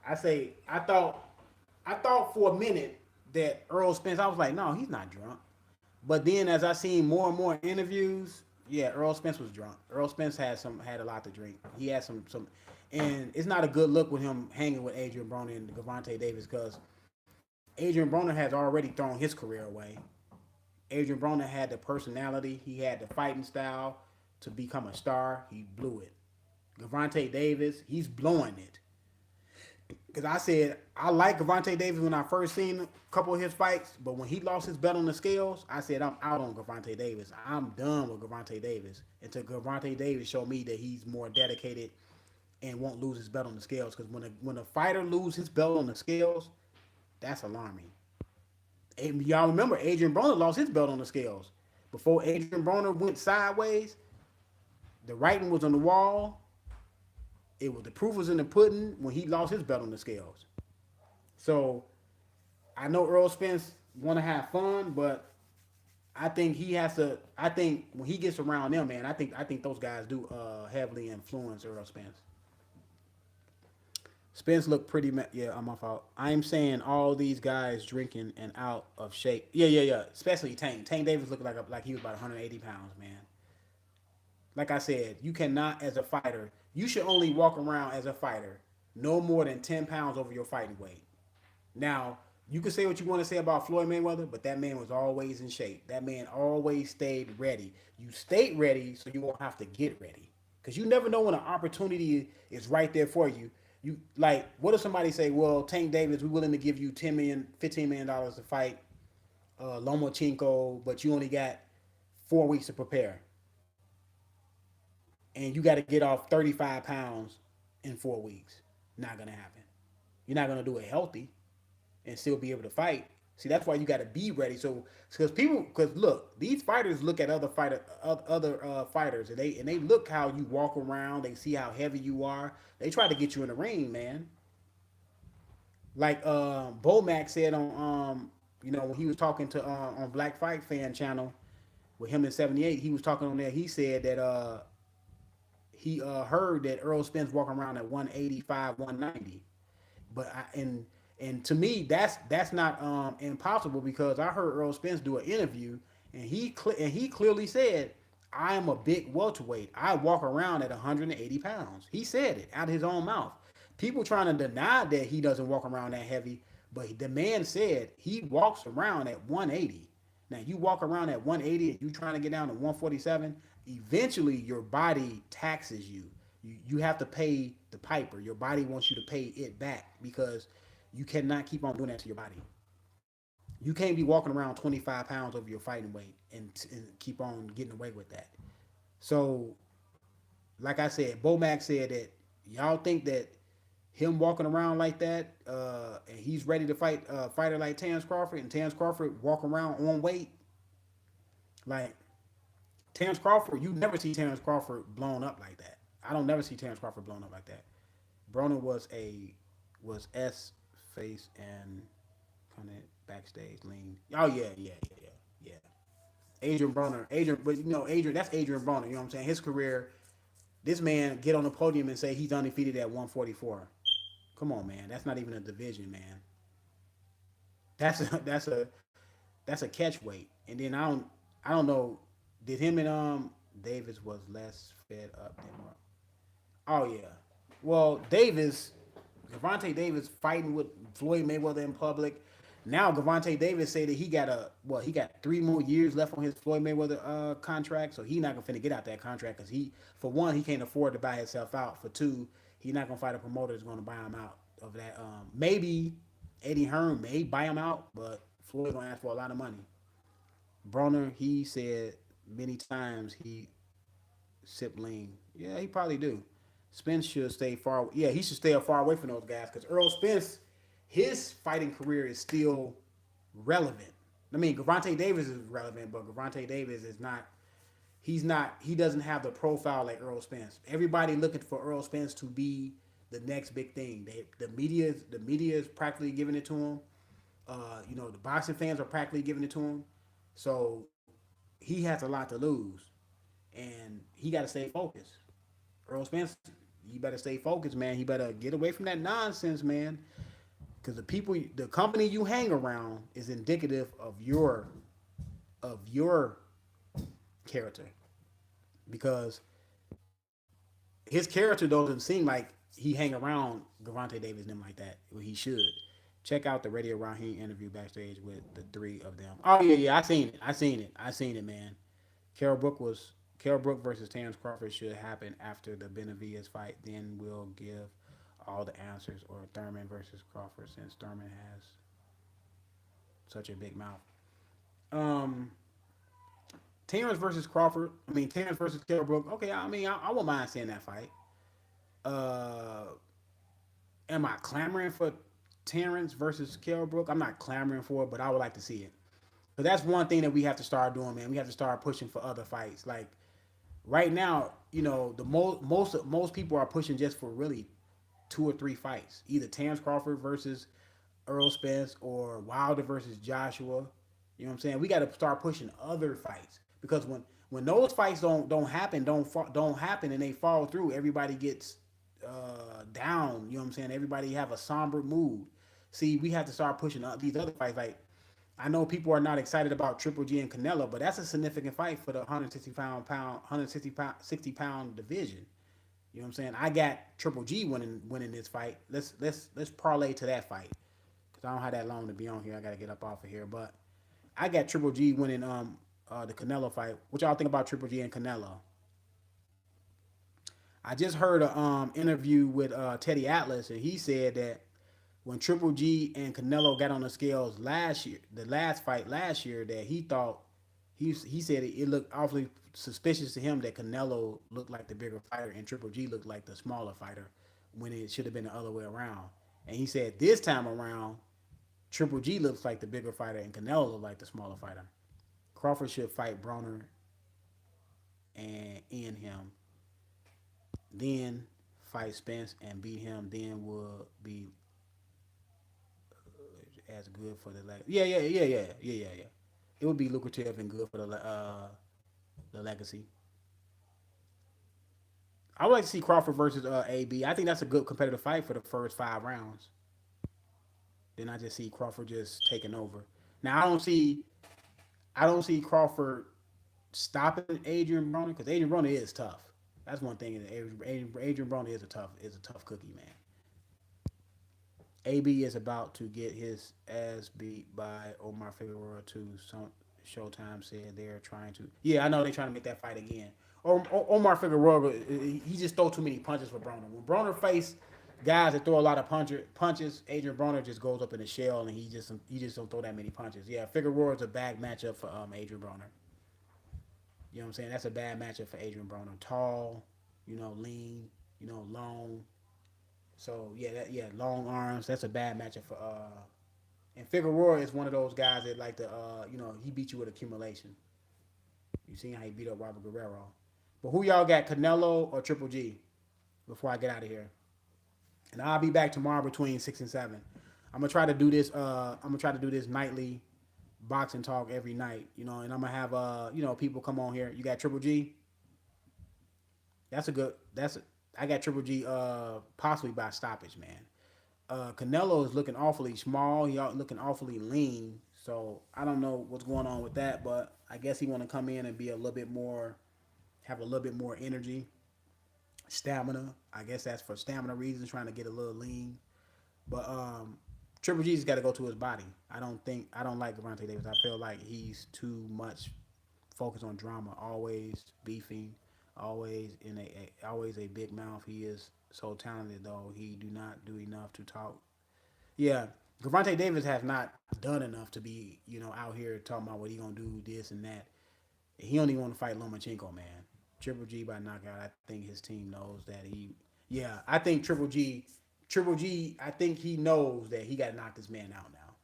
I thought for a minute that Earl Spence. I was like, no, he's not drunk. But then as I seen more and more interviews, yeah, Earl Spence was drunk. Earl Spence had a lot to drink. He had some, and it's not a good look with him hanging with Adrian Broner and Gervonta Davis because Adrian Broner has already thrown his career away. Adrian Broner had the personality, he had the fighting style to become a star. He blew it. Gervonta Davis, he's blowing it. Because I said I like Gervonta Davis when I first seen a couple of his fights, but when he lost his bet on the scales, I said I'm out on Gervonta Davis. I'm done with Gervonta Davis until Gervonta Davis show me that he's more dedicated and won't lose his bet on the scales. Because when a fighter loses his belt on the scales, that's alarming. And y'all remember Adrian Broner lost his belt on the scales. Before Adrian Broner went sideways, the writing was on the wall. It was the proof was in the pudding when he lost his belt on the scales. So I know Earl Spence want to have fun, but I think he has to. I think when he gets around them, man, I think those guys do heavily influence Earl Spence. Spence looked pretty. Yeah, I'm my fault. I'm saying all these guys drinking and out of shape. Yeah, yeah, yeah. Especially Tank. Tank Davis looked like he was about 180 pounds, man. Like I said, you cannot as a fighter. You should only walk around as a fighter no more than 10 pounds over your fighting weight. Now, you can say what you want to say about Floyd Mayweather, but that man was always in shape. That man always stayed ready. You stayed ready so you won't have to get ready. Because you never know when an opportunity is right there for you. You like, what if somebody say, well, Tank Davis, we're willing to give you $10 million, $15 million to fight Lomachenko, but you only got 4 weeks to prepare. And you got to get off 35 pounds in 4 weeks. Not going to happen. You're not going to do it healthy and still be able to fight. See, that's why you got to be ready. So, because look, these fighters look at other fighters, and they look how you walk around. They see how heavy you are. They try to get you in the ring, man. Like Bomac said on when he was talking to on Black Fight Fan channel with him in '78, he was talking on there. He said that he heard that Earl Spence walking around at 185, 190. But and to me that's not impossible because I heard Earl Spence do an interview and he clearly said I am a big welterweight. I walk around at 180 pounds. He said it out of his own mouth. People trying to deny that he doesn't walk around that heavy, but the man said he walks around at 180. Now you walk around at 180 and you trying to get down to 147. Eventually, your body taxes you. You have to pay the piper. Your body wants you to pay it back because you cannot keep on doing that to your body. You can't be walking around 25 pounds over your fighting weight and keep on getting away with that. So, like I said, Bomac said that y'all think that him walking around like that and he's ready to fight a fighter like Terrence Crawford and Terrence Crawford walk around on weight. Like, Terrence Crawford, you never see Terrence Crawford blown up like that. I don't never see Terrence Crawford blown up like that. Broner was S face and kind of backstage lean. Oh yeah. Adrian, that's Adrian Broner. You know what I'm saying? His career, this man get on the podium and say he's undefeated at 144. Come on, man. That's not even a division, man. That's a that's a that's a catch weight. And then I don't know. Did him and Davis was less fed up than Mark? Oh yeah. Well, Gervonta Davis fighting with Floyd Mayweather in public. Now Gervonta Davis say that he got 3 more years left on his Floyd Mayweather contract, so he not gonna finna get out that contract because for one he can't afford to buy himself out. For two, he not gonna fight a promoter that's gonna buy him out of that. Maybe Eddie Hearn may buy him out, but Floyd gonna ask for a lot of money. Broner, he said many times he sip lean. Yeah, he probably do. Spence should stay far. Yeah, he should stay far away from those guys because Earl Spence, his fighting career is still relevant. I mean, Gervonta Davis is relevant, but Gervonta Davis is not. He's not. He doesn't have the profile like Earl Spence. Everybody looking for Earl Spence to be the next big thing. The media is practically giving it to him. The boxing fans are practically giving it to him. So he has a lot to lose, and he got to stay focused. Earl Spence, you better stay focused, man. He better get away from that nonsense, man. Because the company you hang around is indicative of your character. Because his character doesn't seem like he hang around Gervonta Davis and them like that. Well, he should. Check out the Radio Raheem interview backstage with the three of them. Oh yeah, yeah, I seen it. I seen it, man. Carol Brook versus Terrence Crawford should happen after the Benavides fight. Then we'll give all the answers. Or Thurman versus Crawford, since Thurman has such a big mouth. Um, Terrence versus Crawford. I mean Terrence versus Carol Brook. Okay, I mean I won't mind seeing that fight. Uh, am I clamoring for Terrence versus Carol Brook? I'm not clamoring for it, but I would like to see it. But that's one thing that we have to start doing, man. We have to start pushing for other fights. Like right now, the most people are pushing just for really 2 or 3 fights. Either Terrence Crawford versus Earl Spence or Wilder versus Joshua. You know what I'm saying? We got to start pushing other fights because when those fights don't happen and they fall through, everybody gets down. You know what I'm saying? Everybody have a somber mood. See, we have to start pushing these other fights. Like I know people are not excited about Triple G and Canelo, but that's a significant fight for the 160 pound division. You know what I'm saying? I got Triple G winning this fight. Let's parlay to that fight because I don't have that long to be on here. I got to get up off of here, but I got Triple G winning the Canelo fight. What y'all think about Triple G and Canelo? I just heard a interview with Teddy Atlas, and he said that when Triple G and Canelo got on the scales last year, the last fight last year, that he thought he said it looked awfully suspicious to him that Canelo looked like the bigger fighter and Triple G looked like the smaller fighter when it should have been the other way around. And he said this time around, Triple G looks like the bigger fighter and Canelo looks like the smaller fighter. Crawford should fight Broner and end him, then fight Spence and beat him, then will be as good for the legacy. Yeah. It would be lucrative and good for the legacy. I would like to see Crawford versus AB. I think that's a good competitive fight for the first 5 rounds. Then I just see Crawford just taking over. Now I don't see Crawford stopping Adrian Broner because Adrian Broner is tough. That's one thing. Adrian Broner is a tough cookie, man. AB is about to get his ass beat by Omar Figueroa too. Some Showtime said they're trying to. Yeah, I know they're trying to make that fight again. Omar Figueroa, he just throw too many punches for Broner. When Broner face guys that throw a lot of punches, Adrian Broner just goes up in the shell and he just don't throw that many punches. Yeah, Figueroa is a bad matchup for Adrian Broner. You know what I'm saying? That's a bad matchup for Adrian Broner. Tall, lean, long. So long arms. That's a bad matchup for. And Figueroa is one of those guys that like to, he beat you with accumulation. You seen how he beat up Robert Guerrero. But who y'all got, Canelo or Triple G? Before I get out of here, and I'll be back tomorrow between 6 and 7. I'm gonna try to do this. Nightly boxing talk every night. And I'm gonna have people come on here. You got Triple G. That's a good. I got Triple G possibly by stoppage, man. Canelo is looking awfully small. He looking awfully lean. So I don't know what's going on with that, but I guess he want to come in and be a little bit more, have a little bit more energy, stamina. I guess that's for stamina reasons, trying to get a little lean. But Triple G's got to go to his body. I don't like Gervonta Davis. I feel like he's too much focused on drama, always beefing, always a big mouth. He is so talented though. He do not do enough to talk. Yeah, Gervonta Davis has not done enough to be out here talking about what he gonna do this and that. He don't even want to fight Lomachenko, man. Triple G by knockout. I think his team knows that he. Yeah, I think Triple G. I think he knows that he got to knock this man out now.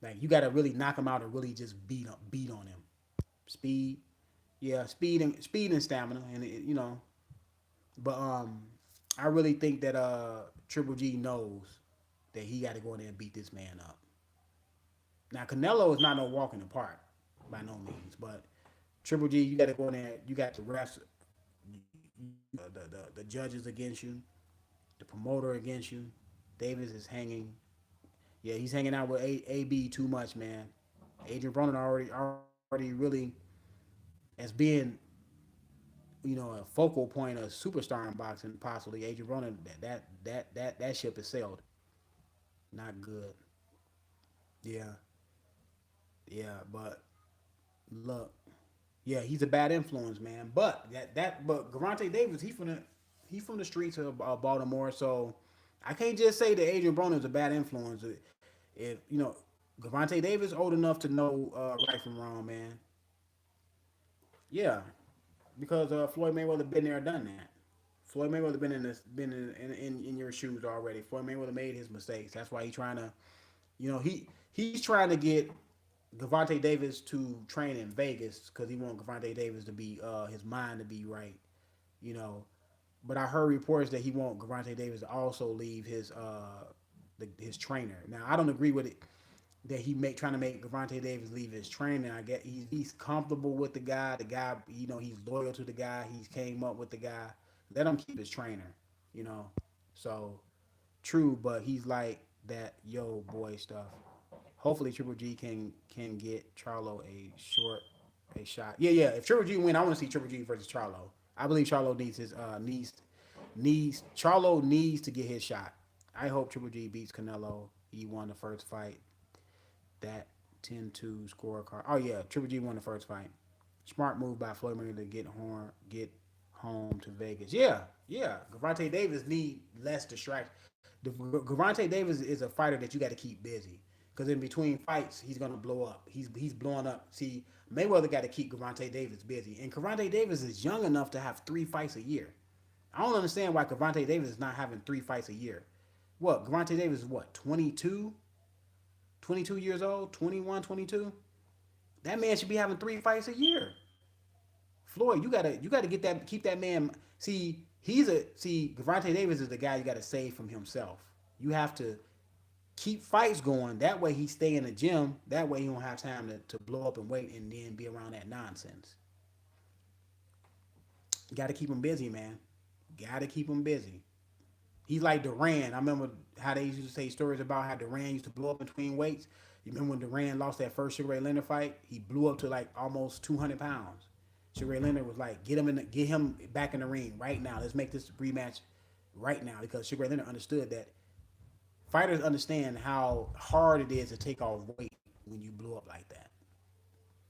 Like you got to really knock him out and really just beat on him. Speed, yeah, speed and stamina, and But I really think that Triple G knows that he got to go in there and beat this man up. Now Canelo is not no walk in the park by no means, but Triple G, you got to go in there. You got to rest. the judges against you, the promoter against you. Davis is hanging. Yeah, he's hanging out with AB too much, man. Adrian Broner already really as being a focal point of superstar in boxing, possibly Adrian Broner. That ship has sailed. Not good. Yeah, yeah, but look, yeah, he's a bad influence, man. But Gervonta Davis, he from the streets of Baltimore, so I can't just say that Adrian Broner is a bad influence. If Gervonta Davis old enough to know right from wrong, man. Yeah, because Floyd Mayweather been there, done that. Floyd Mayweather been in your shoes already. Floyd Mayweather made his mistakes. That's why he's trying to, he's trying to get Gervonta Davis to train in Vegas because he want Gervonta Davis to be his mind to be right, you know. But I heard reports that he want Gervonta Davis to also leave his trainer. Now I don't agree with it that trying to make Gervonta Davis leave his trainer. I get he's comfortable with the guy. The guy, he's loyal to the guy. He's came up with the guy. Let him keep his trainer, you know. So true, but he's like that yo boy stuff. Hopefully Triple G can get Charlo a shot. Yeah, yeah. If Triple G win, I want to see Triple G versus Charlo. I believe Charlo needs Charlo needs to get his shot. I hope Triple G beats Canelo. He won the first fight. That 10-2 scorecard. Oh yeah, Triple G won the first fight. Smart move by Floyd Mayweather to get home to Vegas. Yeah, yeah. Gervonta Davis need less distraction. Gervonta Davis is a fighter that you got to keep busy because in between fights he's gonna blow up. He's blowing up. See, Mayweather got to keep Gervonta Davis busy, and Gervonta Davis is young enough to have 3 fights a year. I don't understand why Gervonta Davis is not having 3 fights a year. What Gervonta Davis is what 22, 22 years old, 21, 22. That man should be having 3 fights a year. Floyd, you gotta keep that man. See Gervonta Davis is the guy you gotta save from himself. You have to keep fights going. That way he stay in the gym. That way he don't have time to blow up and wait and then be around that nonsense. You gotta keep him busy, man. Gotta keep him busy. He's like Duran. I remember how they used to say stories about how Duran used to blow up between weights. You remember when Duran lost that first Sugar Ray Leonard fight? He blew up to like almost 200 pounds. Sugar Ray Leonard was like, get him back in the ring right now. Let's make this rematch right now because Sugar Ray Leonard understood that fighters understand how hard it is to take off weight when you blow up like that.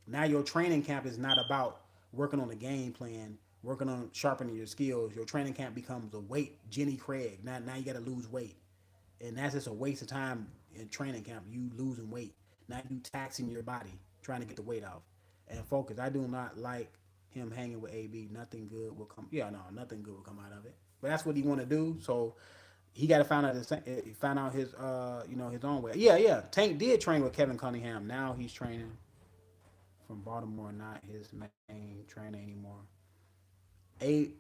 Now your training camp is not about working on the game plan, working on sharpening your skills. Your training camp becomes a weight Jenny Craig. Now you got to lose weight, and that's just a waste of time in training camp. You losing weight. Now you taxing your body trying to get the weight off. And focus. I do not like him hanging with AB. Nothing good will come. Yeah, no, nothing good will come out of it. But that's what he want to do. So he got to find out his his own way. Yeah, yeah. Tank did train with Kevin Cunningham. Now he's training from Baltimore, not his main trainer anymore. A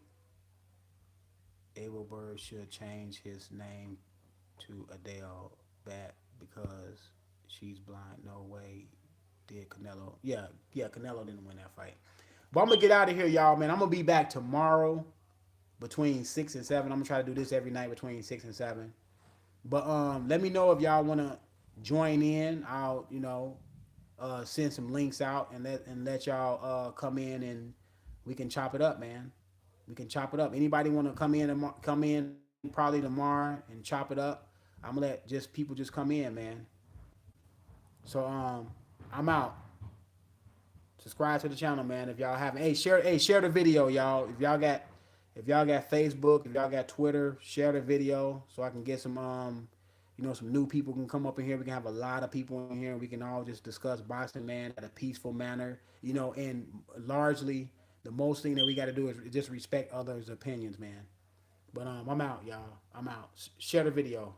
Abel Bird should change his name to Adele Bat because she's blind. No way did Canelo. Yeah, yeah, Canelo didn't win that fight. But I'm gonna get out of here, y'all, man. I'm gonna be back tomorrow between 6 and 7. I'm gonna try to do this every night between 6 and 7. But let me know if y'all wanna join in. I'll send some links out and let y'all come in and we can chop it up, man. We can chop it up. Anybody want to come in probably tomorrow and chop it up? I'm gonna let just people just come in, man. So I'm out. Subscribe to the channel, man. If y'all haven't, share the video, y'all. If y'all got Facebook, if y'all got Twitter, share the video so I can get some new people can come up in here. We can have a lot of people in here and we can all just discuss boxing, man, at a peaceful manner. And largely the most thing that we got to do is just respect others' opinions, man. But I'm out, y'all. I'm out. Share the video.